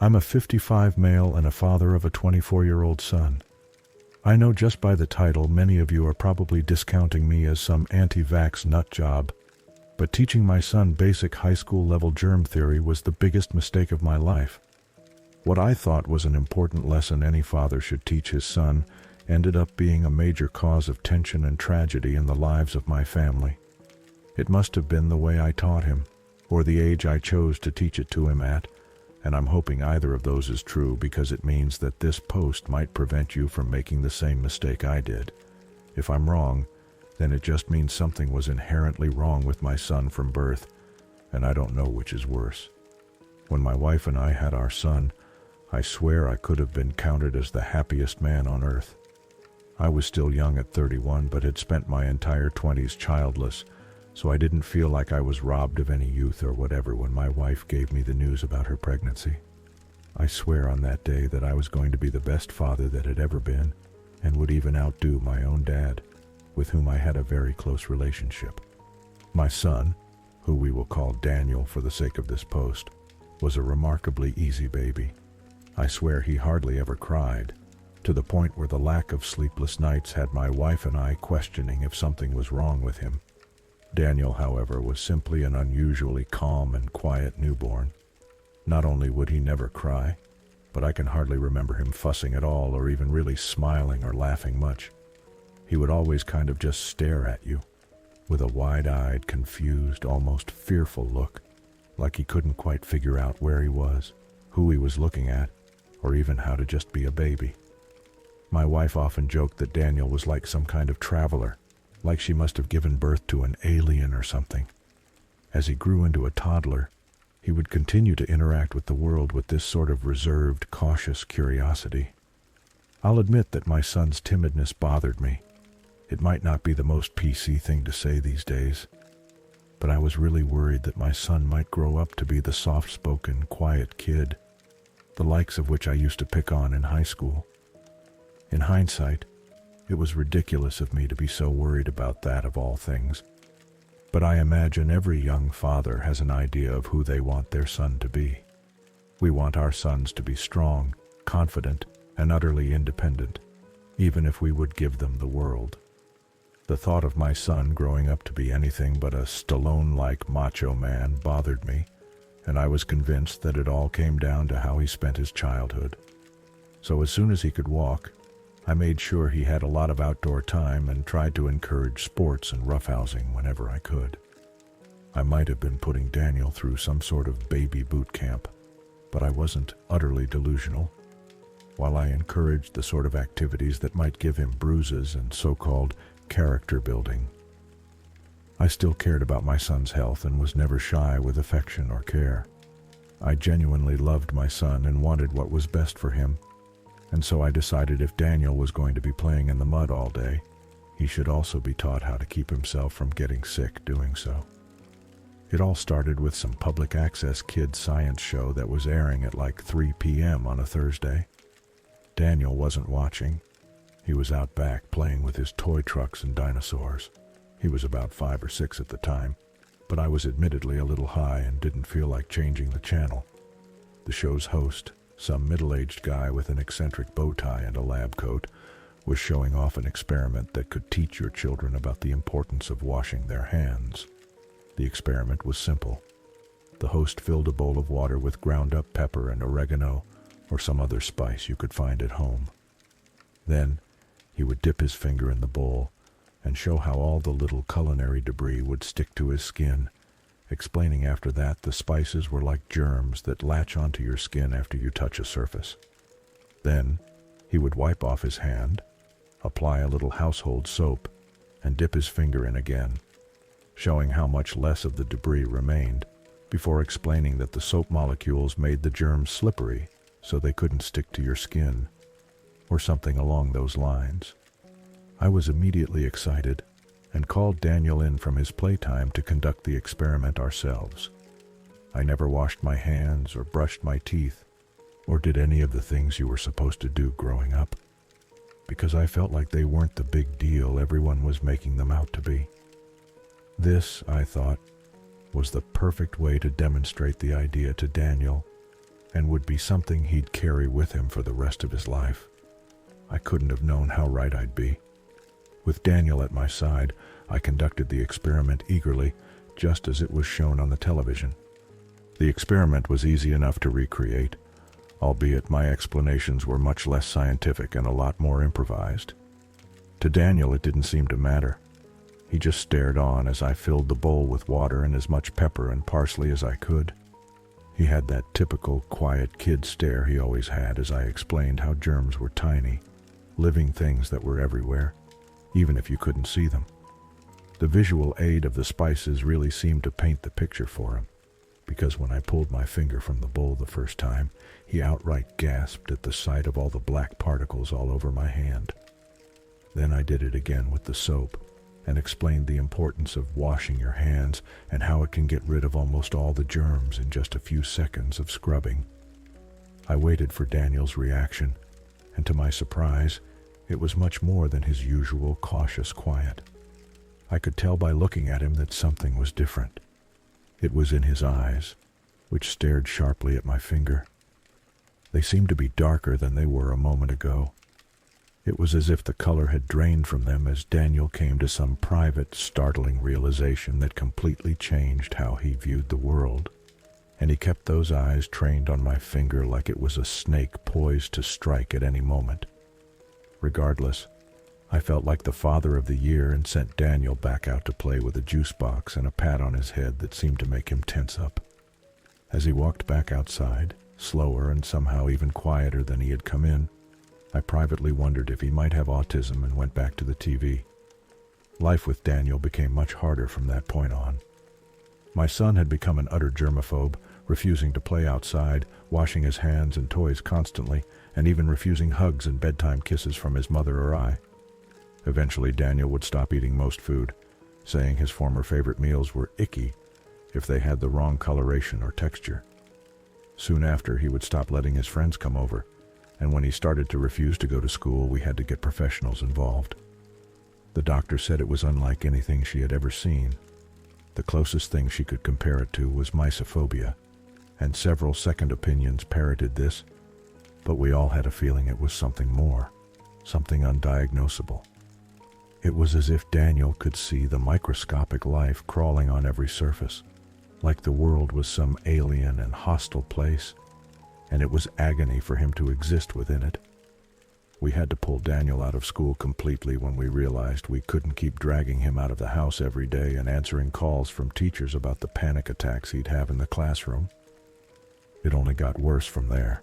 I'm a 55 male and a father of a 24-year-old son. I know just by the title many of you are probably discounting me as some anti-vax nut job, but teaching my son basic high school level germ theory was the biggest mistake of my life. What I thought was an important lesson any father should teach his son ended up being a major cause of tension and tragedy in the lives of my family. It must have been the way I taught him, or the age I chose to teach it to him at, and I'm hoping either of those is true because it means that this post might prevent you from making the same mistake I did. If I'm wrong, then it just means something was inherently wrong with my son from birth, and I don't know which is worse. When my wife and I had our son, I swear I could have been counted as the happiest man on earth. I was still young at 31, but had spent my entire 20s childless, so I didn't feel like I was robbed of any youth or whatever when my wife gave me the news about her pregnancy. I swear on that day that I was going to be the best father that had ever been, and would even outdo my own dad, with whom I had a very close relationship. My son, who we will call Daniel for the sake of this post, was a remarkably easy baby. I swear he hardly ever cried, to the point where the lack of sleepless nights had my wife and I questioning if something was wrong with him. Daniel, however, was simply an unusually calm and quiet newborn. Not only would he never cry, but I can hardly remember him fussing at all or even really smiling or laughing much. He would always kind of just stare at you, with a wide-eyed, confused, almost fearful look, like he couldn't quite figure out where he was, who he was looking at, or even how to just be a baby. My wife often joked that Daniel was like some kind of traveler, like she must have given birth to an alien or something. As he grew into a toddler, he would continue to interact with the world with this sort of reserved, cautious curiosity. I'll admit that my son's timidness bothered me. It might not be the most PC thing to say these days, but I was really worried that my son might grow up to be the soft-spoken, quiet kid, the likes of which I used to pick on in high school. In hindsight, it was ridiculous of me to be so worried about that of all things. But I imagine every young father has an idea of who they want their son to be. We want our sons to be strong, confident, and utterly independent, even if we would give them the world. The thought of my son growing up to be anything but a Stallone-like macho man bothered me, and I was convinced that it all came down to how he spent his childhood. So as soon as he could walk, I made sure he had a lot of outdoor time and tried to encourage sports and roughhousing whenever I could. I might have been putting Daniel through some sort of baby boot camp, but I wasn't utterly delusional. While I encouraged the sort of activities that might give him bruises and so-called character building, I still cared about my son's health and was never shy with affection or care. I genuinely loved my son and wanted what was best for him. And so I decided if Daniel was going to be playing in the mud all day, he should also be taught how to keep himself from getting sick doing so. It all started with some public access kids science show that was airing at like 3 p.m. on a Thursday. Daniel wasn't watching. He was out back playing with his toy trucks and dinosaurs. He was about 5 or 6 at the time, but I was admittedly a little high and didn't feel like changing the channel. The show's host, some middle-aged guy with an eccentric bow tie and a lab coat, was showing off an experiment that could teach your children about the importance of washing their hands. The experiment was simple. The host filled a bowl of water with ground-up pepper and oregano, or some other spice you could find at home. Then, he would dip his finger in the bowl and show how all the little culinary debris would stick to his skin, explaining after that the spices were like germs that latch onto your skin after you touch a surface. Then, he would wipe off his hand, apply a little household soap, and dip his finger in again, showing how much less of the debris remained, before explaining that the soap molecules made the germs slippery so they couldn't stick to your skin, or something along those lines. I was immediately excited and called Daniel in from his playtime to conduct the experiment ourselves. I never washed my hands or brushed my teeth or did any of the things you were supposed to do growing up, because I felt like they weren't the big deal everyone was making them out to be. This, I thought, was the perfect way to demonstrate the idea to Daniel and would be something he'd carry with him for the rest of his life. I couldn't have known how right I'd be. With Daniel at my side, I conducted the experiment eagerly, just as it was shown on the television. The experiment was easy enough to recreate, albeit my explanations were much less scientific and a lot more improvised. To Daniel, it didn't seem to matter. He just stared on as I filled the bowl with water and as much pepper and parsley as I could. He had that typical quiet kid stare he always had as I explained how germs were tiny, living things that were everywhere, even if you couldn't see them. The visual aid of the spices really seemed to paint the picture for him, because when I pulled my finger from the bowl the first time, he outright gasped at the sight of all the black particles all over my hand. Then I did it again with the soap, and explained the importance of washing your hands and how it can get rid of almost all the germs in just a few seconds of scrubbing. I waited for Daniel's reaction, and to my surprise, it was much more than his usual cautious quiet. I could tell by looking at him that something was different. It was in his eyes, which stared sharply at my finger. They seemed to be darker than they were a moment ago. It was as if the color had drained from them as Daniel came to some private, startling realization that completely changed how he viewed the world. And he kept those eyes trained on my finger like it was a snake poised to strike at any moment. Regardless, I felt like the father of the year and sent Daniel back out to play with a juice box and a pat on his head that seemed to make him tense up. As he walked back outside, slower and somehow even quieter than he had come in, I privately wondered if he might have autism and went back to the TV. Life with Daniel became much harder from that point on. My son had become an utter germaphobe, refusing to play outside, washing his hands and toys constantly, and even refusing hugs and bedtime kisses from his mother or I. Eventually, Daniel would stop eating most food, saying his former favorite meals were icky if they had the wrong coloration or texture. Soon after, he would stop letting his friends come over, and when he started to refuse to go to school, we had to get professionals involved. The doctor said it was unlike anything she had ever seen. The closest thing she could compare it to was mysophobia, and several second opinions parroted this, but we all had a feeling it was something more, something undiagnosable. It was as if Daniel could see the microscopic life crawling on every surface, like the world was some alien and hostile place, and it was agony for him to exist within it. We had to pull Daniel out of school completely when we realized we couldn't keep dragging him out of the house every day and answering calls from teachers about the panic attacks he'd have in the classroom. It only got worse from there,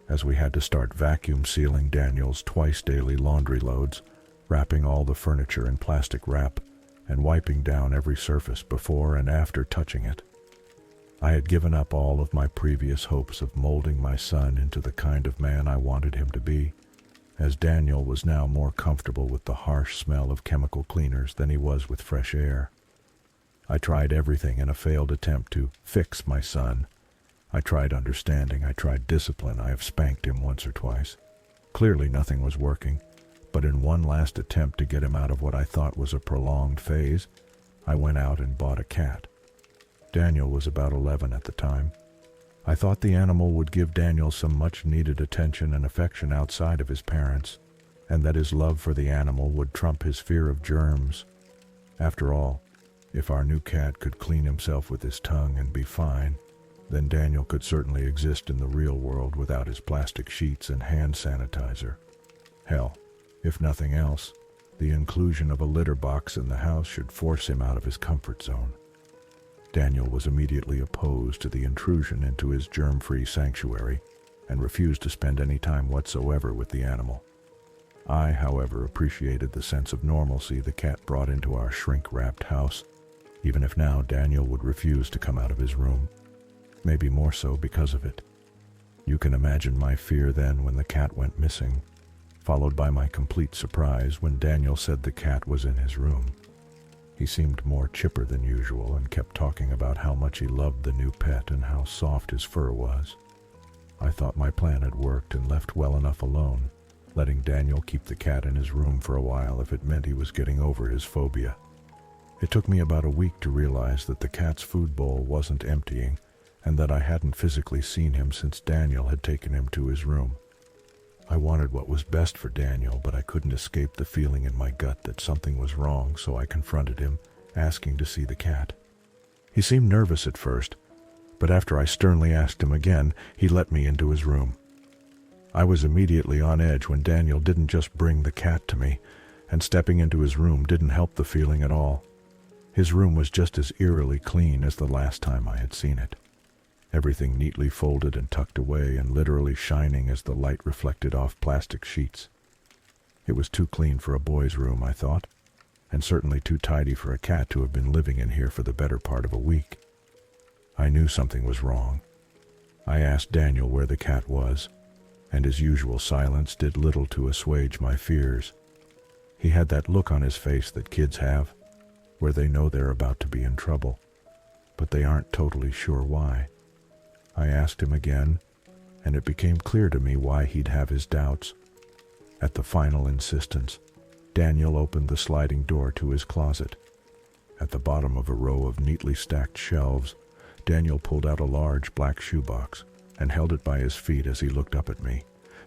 as we had to start vacuum sealing Daniel's twice-daily laundry loads, wrapping all the furniture in plastic wrap, and wiping down every surface before and after touching it. I had given up all of my previous hopes of molding my son into the kind of man I wanted him to be, as Daniel was now more comfortable with the harsh smell of chemical cleaners than he was with fresh air. I tried everything in a failed attempt to fix my son. I tried understanding, I tried discipline, I have spanked him once or twice. Clearly nothing was working, but in one last attempt to get him out of what I thought was a prolonged phase, I went out and bought a cat. Daniel was about 11 at the time. I thought the animal would give Daniel some much-needed attention and affection outside of his parents, and that his love for the animal would trump his fear of germs. After all, if our new cat could clean himself with his tongue and be fine, then Daniel could certainly exist in the real world without his plastic sheets and hand sanitizer. Hell, if nothing else, the inclusion of a litter box in the house should force him out of his comfort zone. Daniel was immediately opposed to the intrusion into his germ-free sanctuary and refused to spend any time whatsoever with the animal. I, however, appreciated the sense of normalcy the cat brought into our shrink-wrapped house, even if now Daniel would refuse to come out of his room, maybe more so because of it. You can imagine my fear then when the cat went missing, followed by my complete surprise when Daniel said the cat was in his room. He seemed more chipper than usual and kept talking about how much he loved the new pet and how soft his fur was. I thought my plan had worked and left well enough alone, letting Daniel keep the cat in his room for a while if it meant he was getting over his phobia. It took me about a week to realize that the cat's food bowl wasn't emptying and that I hadn't physically seen him since Daniel had taken him to his room. I wanted what was best for Daniel, but I couldn't escape the feeling in my gut that something was wrong, so I confronted him, asking to see the cat. He seemed nervous at first, but after I sternly asked him again, he let me into his room. I was immediately on edge when Daniel didn't just bring the cat to me, and stepping into his room didn't help the feeling at all. His room was just as eerily clean as the last time I had seen it. Everything neatly folded and tucked away and literally shining as the light reflected off plastic sheets. It was too clean for a boy's room, I thought, and certainly too tidy for a cat to have been living in here for the better part of a week. I knew something was wrong. I asked Daniel where the cat was, and his usual silence did little to assuage my fears. He had that look on his face that kids have, where they know they're about to be in trouble, but they aren't totally sure why. I asked him again, and it became clear to me why he'd have his doubts. At the final insistence, Daniel opened the sliding door to his closet. At the bottom of a row of neatly stacked shelves, Daniel pulled out a large black shoebox and held it by his feet as he looked up at me,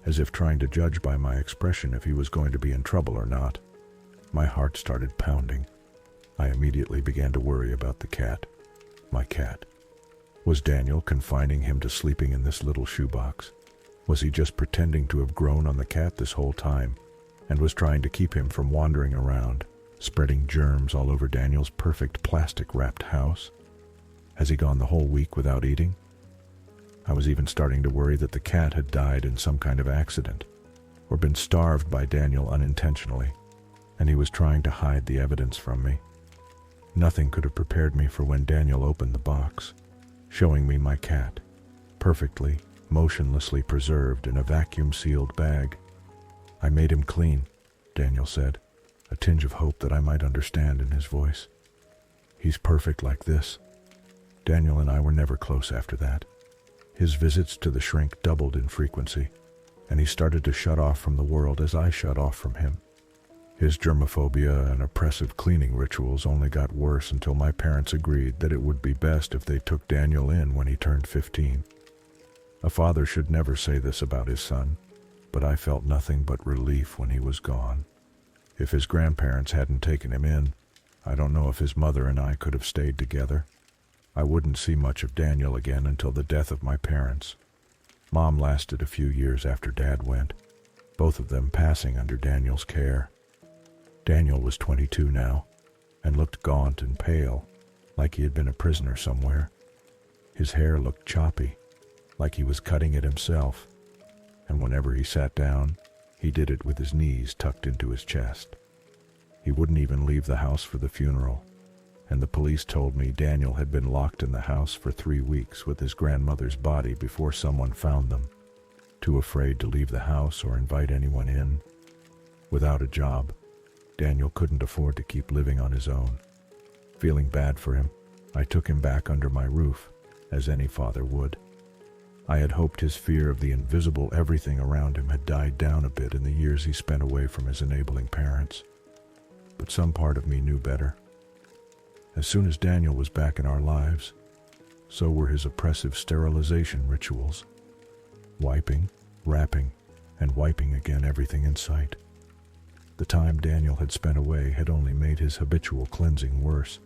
as if trying to judge by my expression if he was going to be in trouble or not. My heart started pounding. I immediately began to worry about the cat. My cat. Was Daniel confining him to sleeping in this little shoebox? Was he just pretending to have grown on the cat this whole time, and was trying to keep him from wandering around, spreading germs all over Daniel's perfect plastic-wrapped house? Has he gone the whole week without eating? I was even starting to worry that the cat had died in some kind of accident, or been starved by Daniel unintentionally, and he was trying to hide the evidence from me. Nothing could have prepared me for when Daniel opened the box, showing me my cat, perfectly, motionlessly preserved in a vacuum-sealed bag. "I made him clean," Daniel said, a tinge of hope that I might understand in his voice. "He's perfect like this." Daniel and I were never close after that. His visits to the shrink doubled in frequency, and he started to shut off from the world as I shut off from him. His germophobia and oppressive cleaning rituals only got worse until my parents agreed that it would be best if they took Daniel in when he turned 15. A father should never say this about his son, but I felt nothing but relief when he was gone. If his grandparents hadn't taken him in, I don't know if his mother and I could have stayed together. I wouldn't see much of Daniel again until the death of my parents. Mom lasted a few years after Dad went, both of them passing under Daniel's care. Daniel was 22 now, and looked gaunt and pale, like he had been a prisoner somewhere. His hair looked choppy, like he was cutting it himself, and whenever he sat down, he did it with his knees tucked into his chest. He wouldn't even leave the house for the funeral, and the police told me Daniel had been locked in the house for 3 weeks with his grandmother's body before someone found them, too afraid to leave the house or invite anyone in. Without a job, Daniel couldn't afford to keep living on his own. Feeling bad for him, I took him back under my roof, as any father would. I had hoped his fear of the invisible everything around him had died down a bit in the years he spent away from his enabling parents. But some part of me knew better. As soon as Daniel was back in our lives, so were his oppressive sterilization rituals. Wiping, wrapping, and wiping again everything in sight. The time Daniel had spent away had only made his habitual cleansing worse,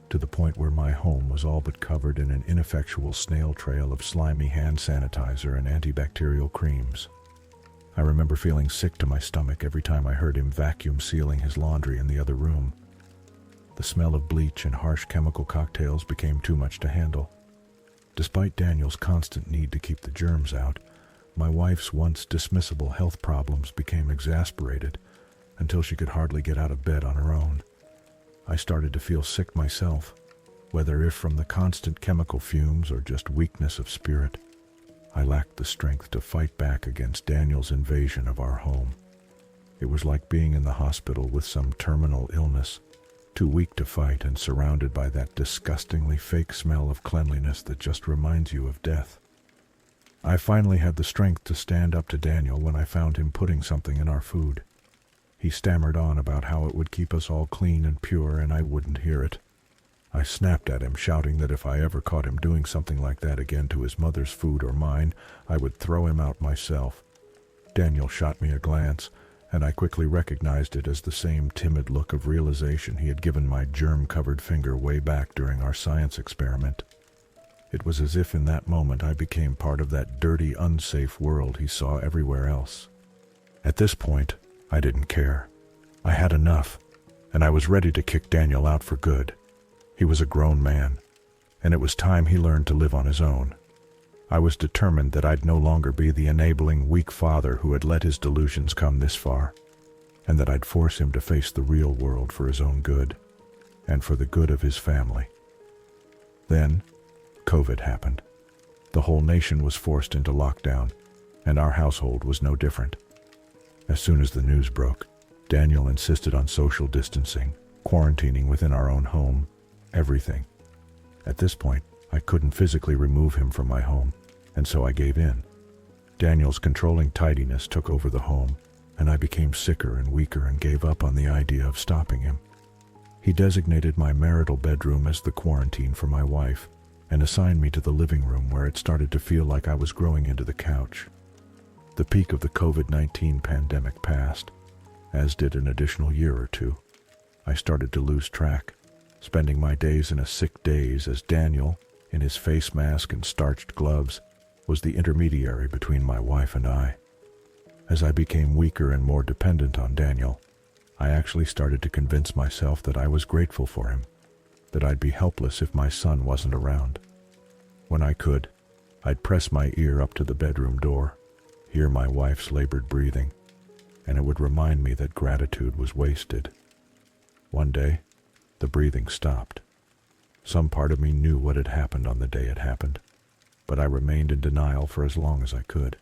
to the point where my home was all but covered in an ineffectual snail trail of slimy hand sanitizer and antibacterial creams. I remember feeling sick to my stomach every time I heard him vacuum sealing his laundry in the other room. The smell of bleach and harsh chemical cocktails became too much to handle. Despite Daniel's constant need to keep the germs out, my wife's once dismissible health problems became exasperated until she could hardly get out of bed on her own. I started to feel sick myself, whether if from the constant chemical fumes or just weakness of spirit. I lacked the strength to fight back against Daniel's invasion of our home. It was like being in the hospital with some terminal illness, too weak to fight and surrounded by that disgustingly fake smell of cleanliness that just reminds you of death. I finally had the strength to stand up to Daniel when I found him putting something in our food. He stammered on about how it would keep us all clean and pure, and I wouldn't hear it. I snapped at him, shouting that if I ever caught him doing something like that again to his mother's food or mine, I would throw him out myself. Daniel shot me a glance, and I quickly recognized it as the same timid look of realization he had given my germ-covered finger way back during our science experiment. It was as if in that moment I became part of that dirty, unsafe world he saw everywhere else. At this point, I didn't care. I had enough, and I was ready to kick Daniel out for good. He was a grown man, and it was time he learned to live on his own. I was determined that I'd no longer be the enabling, weak father who had let his delusions come this far, and that I'd force him to face the real world for his own good, and for the good of his family. Then, COVID happened. The whole nation was forced into lockdown, and our household was no different. As soon as the news broke, Daniel insisted on social distancing, quarantining within our own home, everything. At this point, I couldn't physically remove him from my home, and so I gave in. Daniel's controlling tidiness took over the home, and I became sicker and weaker and gave up on the idea of stopping him. He designated my marital bedroom as the quarantine for my wife, and assigned me to the living room where it started to feel like I was growing into the couch. The peak of the COVID-19 pandemic passed, as did an additional year or two. I started to lose track, spending my days in a sick daze as Daniel, in his face mask and starched gloves, was the intermediary between my wife and I. As I became weaker and more dependent on Daniel, I actually started to convince myself that I was grateful for him, that I'd be helpless if my son wasn't around. When I could, I'd press my ear up to the bedroom door, hear my wife's labored breathing, and it would remind me that gratitude was wasted. One day, the breathing stopped. Some part of me knew what had happened on the day it happened, but I remained in denial for as long as I could.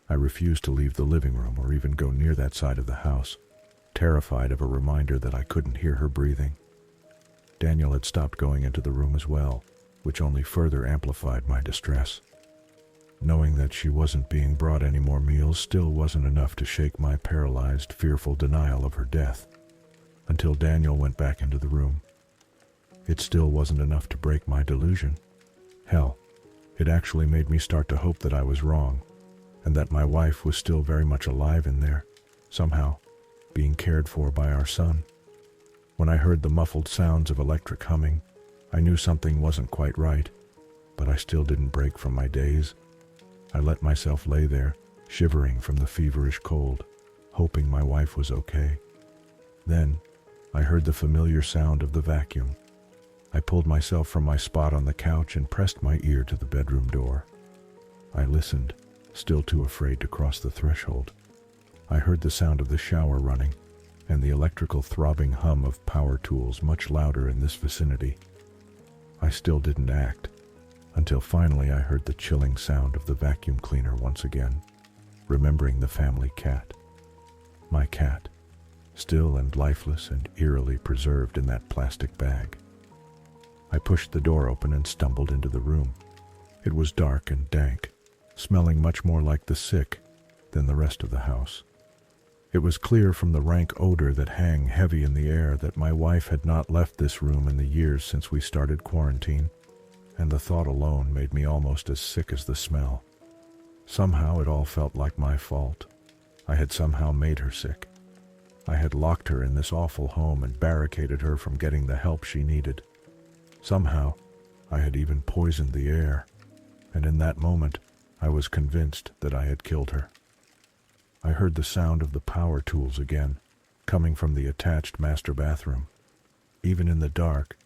I refused to leave the living room or even go near that side of the house, terrified of a reminder that I couldn't hear her breathing. Daniel had stopped going into the room as well, which only further amplified my distress. Knowing that she wasn't being brought any more meals still wasn't enough to shake my paralyzed, fearful denial of her death, until Daniel went back into the room. It still wasn't enough to break my delusion. Hell, it actually made me start to hope that I was wrong, and that my wife was still very much alive in there, somehow, being cared for by our son. When I heard the muffled sounds of electric humming, I knew something wasn't quite right, but I still didn't break from my daze. I let myself lay there, shivering from the feverish cold, hoping my wife was okay. Then, I heard the familiar sound of the vacuum. I pulled myself from my spot on the couch and pressed my ear to the bedroom door. I listened, still too afraid to cross the threshold. I heard the sound of the shower running, and the electrical throbbing hum of power tools much louder in this vicinity. I still didn't act, until finally I heard the chilling sound of the vacuum cleaner once again, remembering the family cat. My cat, still and lifeless and eerily preserved in that plastic bag. I pushed the door open and stumbled into the room. It was dark and dank, smelling much more like the sick than the rest of the house. It was clear from the rank odor that hung heavy in the air that my wife had not left this room in the years since we started quarantine, and the thought alone made me almost as sick as the smell. Somehow it all felt like my fault. I had somehow made her sick. I had locked her in this awful home and barricaded her from getting the help she needed. Somehow, I had even poisoned the air, and in that moment, I was convinced that I had killed her. I heard the sound of the power tools again, coming from the attached master bathroom. Even in the dark,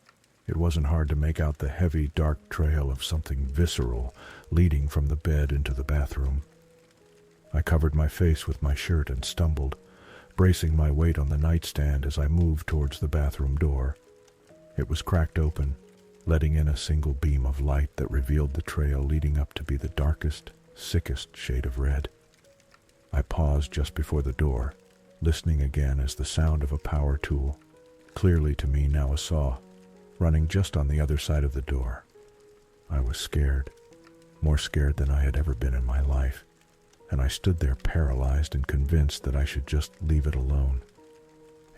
it wasn't hard to make out the heavy, dark trail of something visceral leading from the bed into the bathroom. I covered my face with my shirt and stumbled, bracing my weight on the nightstand as I moved towards the bathroom door. It was cracked open, letting in a single beam of light that revealed the trail leading up to be the darkest, sickest shade of red. I paused just before the door, listening again as the sound of a power tool, clearly to me now a saw, running just on the other side of the door. I was scared, more scared than I had ever been in my life, and I stood there paralyzed and convinced that I should just leave it alone.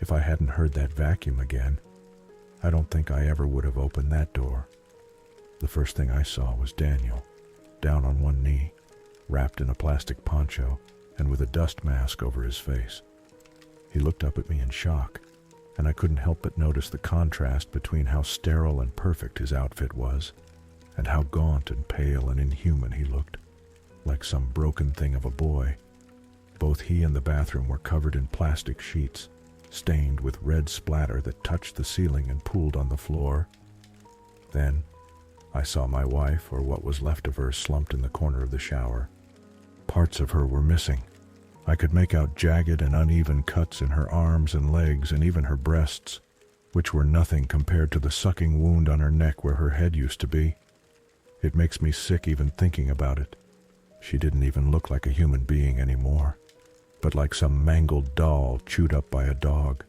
If I hadn't heard that vacuum again, I don't think I ever would have opened that door. The first thing I saw was Daniel, down on one knee, wrapped in a plastic poncho and with a dust mask over his face. He looked up at me in shock, and I couldn't help but notice the contrast between how sterile and perfect his outfit was, and how gaunt and pale and inhuman he looked, like some broken thing of a boy. Both he and the bathroom were covered in plastic sheets, stained with red splatter that touched the ceiling and pooled on the floor. Then, I saw my wife, or what was left of her, slumped in the corner of the shower. Parts of her were missing. I could make out jagged and uneven cuts in her arms and legs and even her breasts, which were nothing compared to the sucking wound on her neck where her head used to be. It makes me sick even thinking about it. She didn't even look like a human being anymore, but like some mangled doll chewed up by a dog.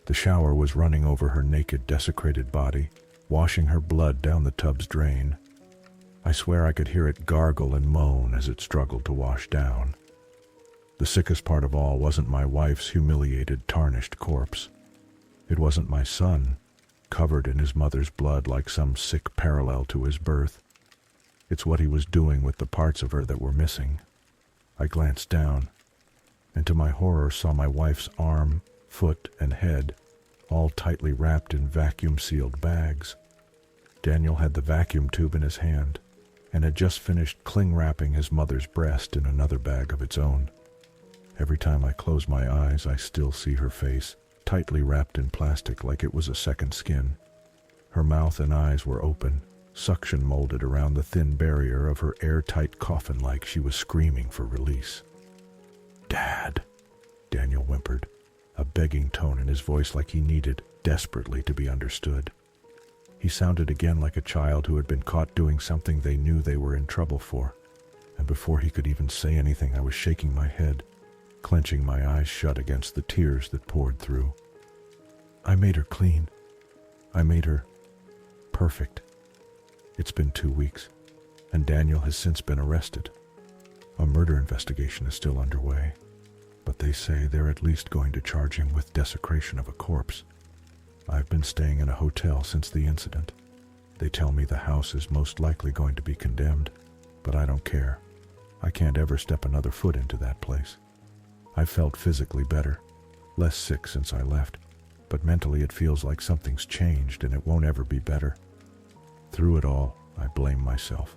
The shower was running over her naked, desecrated body, washing her blood down the tub's drain. I swear I could hear it gargle and moan as it struggled to wash down. The sickest part of all wasn't my wife's humiliated, tarnished corpse. It wasn't my son, covered in his mother's blood like some sick parallel to his birth. It's what he was doing with the parts of her that were missing. I glanced down, and to my horror saw my wife's arm, foot, and head, all tightly wrapped in vacuum-sealed bags. Daniel had the vacuum tube in his hand, and had just finished cling-wrapping his mother's breast in another bag of its own. Every time I close my eyes, I still see her face, tightly wrapped in plastic like it was a second skin. Her mouth and eyes were open, suction molded around the thin barrier of her airtight coffin like she was screaming for release. "Dad," Daniel whimpered, a begging tone in his voice like he needed desperately to be understood. He sounded again like a child who had been caught doing something they knew they were in trouble for, and before he could even say anything, I was shaking my head, clenching my eyes shut against the tears that poured through. "I made her clean. I made her perfect. It's been 2 weeks, and Daniel has since been arrested. A murder investigation is still underway, but they say they're at least going to charge him with desecration of a corpse. I've been staying in a hotel since the incident. They tell me the house is most likely going to be condemned, but I don't care. I can't ever step another foot into that place. I've felt physically better, less sick since I left, but mentally it feels like something's changed and it won't ever be better. Through it all, I blame myself.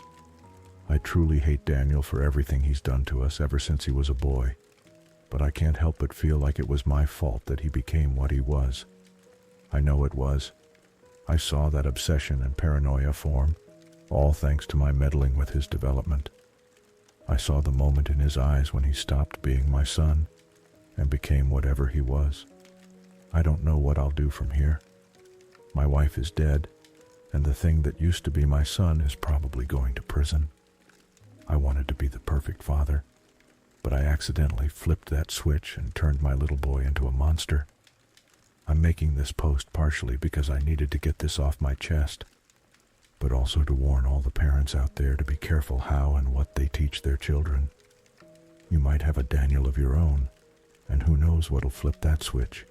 I truly hate Daniel for everything he's done to us ever since he was a boy, but I can't help but feel like it was my fault that he became what he was. I know it was. I saw that obsession and paranoia form, all thanks to my meddling with his development. I saw the moment in his eyes when he stopped being my son and became whatever he was. I don't know what I'll do from here. My wife is dead, and the thing that used to be my son is probably going to prison. I wanted to be the perfect father, but I accidentally flipped that switch and turned my little boy into a monster. I'm making this post partially because I needed to get this off my chest, but also to warn all the parents out there to be careful how and what they teach their children. You might have a Daniel of your own, and who knows what'll flip that switch.